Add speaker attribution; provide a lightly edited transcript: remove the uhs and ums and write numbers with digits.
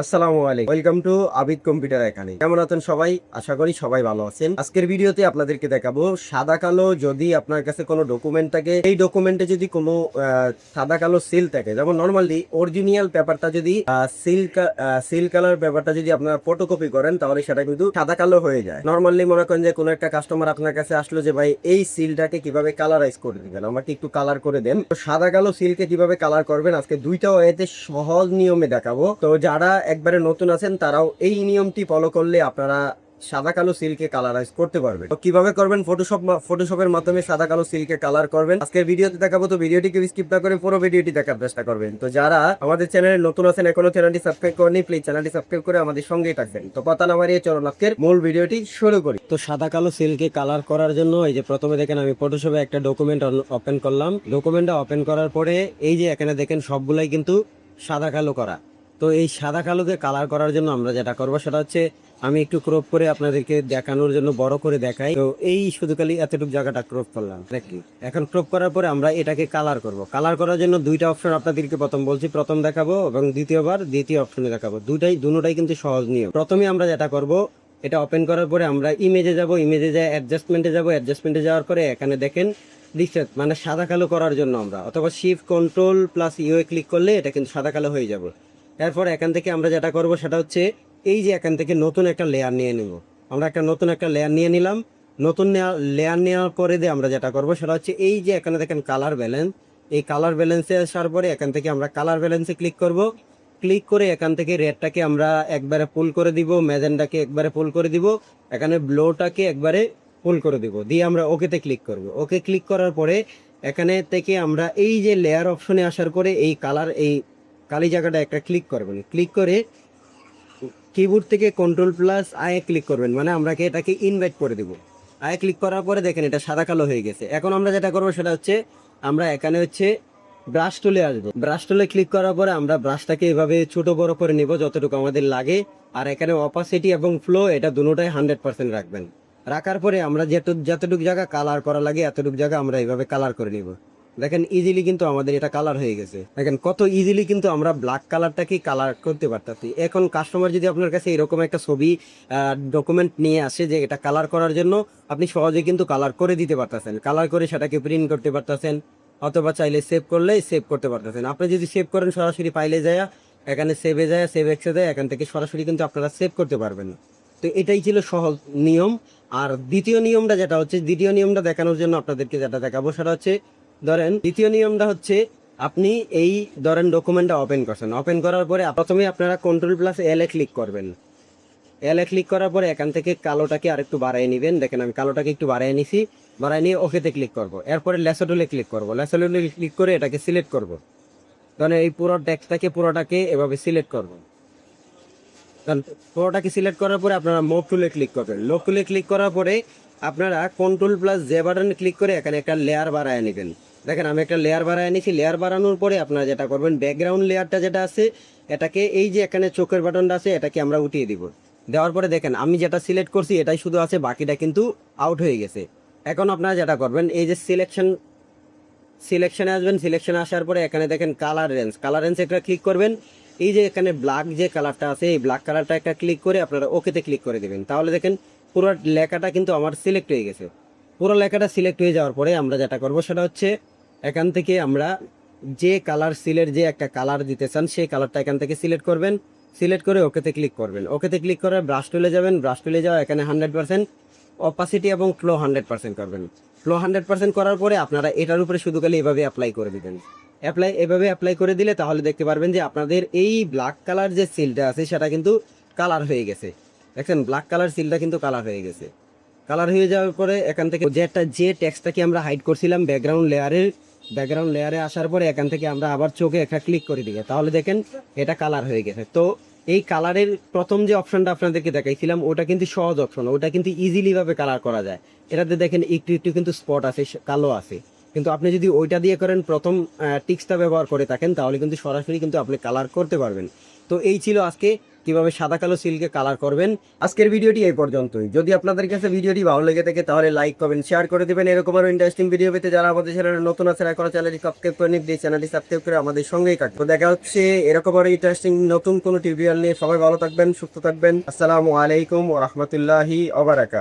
Speaker 1: আসসালামু আলাইকুম, welcome to Abid computer academy. কেমন আছেন সবাই? আশা করি সবাই ভালো আছেন। আজকের ভিডিওতে আপনাদেরকে দেখাবো সাদা কালো যদি আপনার কাছে কোনো ডকুমেন্ট থাকে, এই ডকুমেন্টে যদি কোনো সাদা কালো সিল থাকে, যেমন নর্মালি অরিজিনাল পেপারটা যদি সিল কালার পেপারটা যদি আপনারা ফটোকপি করেন তাহলে সেটা কিন্তু সাদা কালো হয়ে যায়। নর্মালি মনে করেন যে কোনো একটা কাস্টমার আপনার কাছে আসলো যে ভাই এই সিলটাকে কিভাবে কালারাইজ করে দিবেন, আমাকে একটু কালার করে দেন। তো সাদা কালো সিলকে কিভাবে কালার করবেন আজকে দুইটা ওয়েতে সহজ নিয়মে দেখাবো। তো যারা একবারে নতুন আছেন তারাও এই নিয়মটি ফলো করলে আপনারা সাদা কালো সিল্কে কালারাইজ করতে পারবেন। তো কিভাবে করবেন, ফটোশপের মাধ্যমে সাদা কালো সিল্কে কালার করবেন আজকের ভিডিওতে দেখাবো। তো ভিডিওটিকে স্কিপ না করে পুরো ভিডিওটি দেখার চেষ্টা করবেন। তো যারা আমাদের চ্যানেলে নতুন আছেন, এখনো চ্যানেলটি সাবস্ক্রাইব করেনি, প্লিজ চ্যানেলটি সাবস্ক্রাইব করে আমাদের সঙ্গেই থাকবেন। তো কথা না বাড়িয়ে চলুন আজকের মূল ভিডিওটি শুরু করি। তো সাদা কালো সিল্কে কালার করার জন্য এই যে প্রথমে দেখেন আমি ফটোশপে একটা ডকুমেন্ট ওপেন করলাম। ডকুমেন্টটা ওপেন করার পরে এই যে এখানে দেখেন সবগুলাই কিন্তু সাদা কালো করা। তো এই সাদা কালোকে কালার করার জন্য আমরা যেটা করবো সেটা হচ্ছে, আমি একটু ক্রপ করে আপনাদেরকে দেখানোর জন্য বড় করে দেখাই। তো এই শুধু খালি এতটুকু জায়গাটা ক্রপ করলাম দেখি। এখন ক্রপ করার পরে আমরা এটাকে কালার করব। কালার করার জন্য দুইটা অপশন আপনাদেরকে প্রথম বলছি, প্রথম দেখাবো এবং দ্বিতীয়বার দ্বিতীয় অপশনে দেখাবো। দুটোটাই কিন্তু সহজ নিয়ম। প্রথমে আমরা যেটা করব, এটা ওপেন করার পরে আমরা ইমেজে যাব, ইমেজে যায় অ্যাডজাস্টমেন্টে যাব, অ্যাডজাস্টমেন্টে যাওয়ার পরে এখানে দেখেন রিসেট মানে সাদা কালো করার জন্য আমরা অথবা shift control plus UA click করলে এটা কিন্তু সাদা কালো হয়ে যাবে। এরপর এখান থেকে আমরা যেটা করব সেটা হচ্ছে, এই যে এখান থেকে নতুন একটা লেয়ার নিয়ে নেব। আমরা নতুন একটা লেয়ার নিয়ে নিলাম। নতুন লেয়ার নেওয়ার পরে দিয়ে আমরা যেটা করব সেটা হচ্ছে, এই যে এখানে দেখেন কালার ব্যালেন্স, এই কালার ব্যালেন্সে আসার পরে এখান থেকে আমরা কালার ব্যালেন্সে ক্লিক করব। ক্লিক করে এখান থেকে রেডটাকে আমরা একবারে ফুল করে দিব, ম্যাজেন্টাকে একবারে ফুল করে দিব, এখানে ব্লুটাকে একবারে ফুল করে দিব, দিয়ে আমরা ওকেতে ক্লিক করব। ওকে ক্লিক করার পরে এখানে থেকে আমরা এই যে লেয়ার অপশনে আসার পরে এই কালার এই কালি জায়গাটা একটা ক্লিক করবেন। ক্লিক করে কিবোর্ড থেকে কন্ট্রোল প্লাস আয়ে ক্লিক করবেন, মানে আমরা এটাকে ইনভাইট করে দিব। আয়ে ক্লিক করার পরে দেখেন এটা সাদা কালো হয়ে গেছে। এখন আমরা যেটা করবো সেটা হচ্ছে, আমরা এখানে হচ্ছে ব্রাশ টুলে আসবো। ব্রাশ টুলে ক্লিক করার পরে আমরা ব্রাশটাকে এভাবে ছোট বড় করে নিব যতটুকু আমাদের লাগে। আর এখানে অপাসিটি এবং ফ্লো এটা দুটোটাই 100% রাখবেন। রাখার পরে আমরা যতটুকু জায়গা কালার করা লাগে এতটুকু জায়গা আমরা এইভাবে কালার করে নিব। দেখেন ইজিলি কিন্তু আমাদের এটা কালার হয়ে গেছে। দেখেন কত ইজিলি কিন্তু আমরা ব্ল্যাক কালারটাকে কালার করতে পারতাছি। এখন কাস্টমার যদি আপনার কাছে এরকম একটা ছবি ডকুমেন্ট নিয়ে আসে যে এটা কালার করার জন্য, আপনি সহজে কিন্তু কালার করে দিতে পারতেছেন। কালার করে সেটাকে প্রিন্ট করতে পারতেছেন, অথবা চাইলে সেভ করলে সেভ করতে পারতেছেন। আপনি যদি সেভ করেন সরাসরি ফাইলে যায়, এখানে সেভে যায়, সেভ এক্সে যায়, এখান থেকে সরাসরি কিন্তু আপনারা সেভ করতে পারবেন। তো এটাই ছিল সহজ নিয়ম। আর দ্বিতীয় নিয়মটা যেটা হচ্ছে, দ্বিতীয় নিয়মটা দেখানোর জন্য আপনাদেরকে যেটা দেখাবো সেটা হচ্ছে, ধরেন দ্বিতীয় নিয়মটা হচ্ছে, আপনি এই ধরেন ডকুমেন্টটা ওপেন করছেন। ওপেন করার পরে প্রথমে আপনারা কন্ট্রোল প্লাস এল এ ক্লিক করবেন। এল এ ক্লিক করার পরে এখান থেকে কালোটাকে আরেকটু বাড়াই নেবেন। দেখেন আমি কালোটাকে একটু বাড়াই নিছি, বাড়াই নিয়ে ওকেতে ক্লিক করব। এরপরে লেসো টুলে ক্লিক করব। লেসো টুলে ক্লিক করে এটাকে সিলেক্ট করব। ধরেন এই পুরো পুরোটাকে এভাবে সিলেক্ট করব। কারণ পুরোটাকে সিলেক্ট করার পরে আপনারা মুভ টুলে ক্লিক করবেন। মুভ টুলে ক্লিক করার পরে আপনারা কন্ট্রোল প্লাস জে বাটনে ক্লিক করে এখানে একটা লেয়ার বাড়ায় নেবেন। দেখেন আমি একটা লেয়ার বাড়ায় নিয়েছি। লেয়ার বাড়ানোর পরে আপনারা যেটা করবেন, ব্যাকগ্রাউন্ড লেয়ারটা যেটা আছে এটাকে, এই যে এখানে চোখের বাটনটা আছে এটাকে আমরা উঠিয়ে দিব। দেওয়ার পরে দেখেন আমি যেটা সিলেক্ট করছি এটাই শুধু আছে, বাকিটা কিন্তু আউট হয়ে গেছে। এখন আপনারা যেটা করবেন, এই যে সিলেকশনে আসবেন। সিলেকশনে আসার পরে এখানে দেখেন কালার রেঞ্জ একটা ক্লিক করবেন। এই যে এখানে ব্ল্যাক যে কালারটা আছে এই ব্ল্যাক কালারটা একটা ক্লিক করে আপনারা ওকেতে ক্লিক করে দেবেন। তাহলে দেখেন পুরো লেখাটা কিন্তু আমার সিলেক্ট হয়ে গেছে। পুরো লেখাটা সিলেক্ট হয়ে যাওয়ার পরে আমরা যেটা করব সেটা হচ্ছে, এখান থেকে আমরা যে কালার সিলের যে একটা কালার দিতে চান সেই কালারটা এখান থেকে সিলেক্ট করবেন। সিলেক্ট করে ওকেতে ক্লিক করবেন। ওকেতে ক্লিক করে ব্রাশ টুলে যাবেন। ব্রাশ টুলে যাওয়া এখানে 100% অপাসিটি এবং ফ্লো 100% করবেন। ফ্লো 100% করার পরে আপনারা এটার উপরে শুধু খালি এভাবে অ্যাপ্লাই করে দিবেন। এভাবে অ্যাপ্লাই করে দিলে তাহলে দেখতে পারবেন যে আপনাদের এই ব্ল্যাক কালার যে সিলটা আছে সেটা কিন্তু কালার হয়ে গেছে। দেখছেন ব্ল্যাক কালার সিলটা কিন্তু কালার হয়ে গেছে। কালার হয়ে যাওয়ার পরে এখান থেকে যে টেক্সটটাকে আমরা হাইড করছিলাম ব্যাকগ্রাউন্ড লেয়ারে আসার পরে এখান থেকে আমরা আবার চোখে একটা ক্লিক করে দিই, তাহলে দেখেন এটা কালার হয়ে গেছে। তো এই কালারের প্রথম যে অপশনটা আপনাদেরকে দেখাইছিলাম ওটা কিন্তু সহজ অপশন, ওটা কিন্তু ইজিলি ভাবে কালার করা যায়। এটাতে দেখেন একটু কিন্তু স্পট আছে, কালো আছে। কিন্তু আপনি যদি ওইটা দিয়ে করেন, প্রথম টিক্সটা ব্যবহার করে থাকেন, তাহলে কিন্তু সরাসরি কিন্তু আপনি কালার করতে পারবেন। তো এই ছিল আজকে কিভাবে সাদা কালো সিল্কে কালার করবেন। আজকের ভিডিওটি এই পর্যন্তই। যদি আপনাদের কাছে ভিডিওটি ভালো লেগে থাকে তাহলে লাইক কমেন্ট শেয়ার করে দিবেন। এরকম আরো ইন্টারেস্টিং ভিডিও পেতে যারা আমাদের চ্যানেলে নতুন আছেন এখনো চ্যানেলটি সাবস্ক্রাইব করে নিন, চ্যানেলটি সাবস্ক্রাইব করে আমাদের সঙ্গেই থাকুন। তো দেখা হচ্ছে এরকম আরো ইন্টারেস্টিং নতুন কোনো টিউটোরিয়াল নিয়ে। সবাই ভালো থাকবেন, সুস্থ থাকবেন। আসসালামু আলাইকুম ওয়া রাহমাতুল্লাহি ওয়া বারাকাতুহু।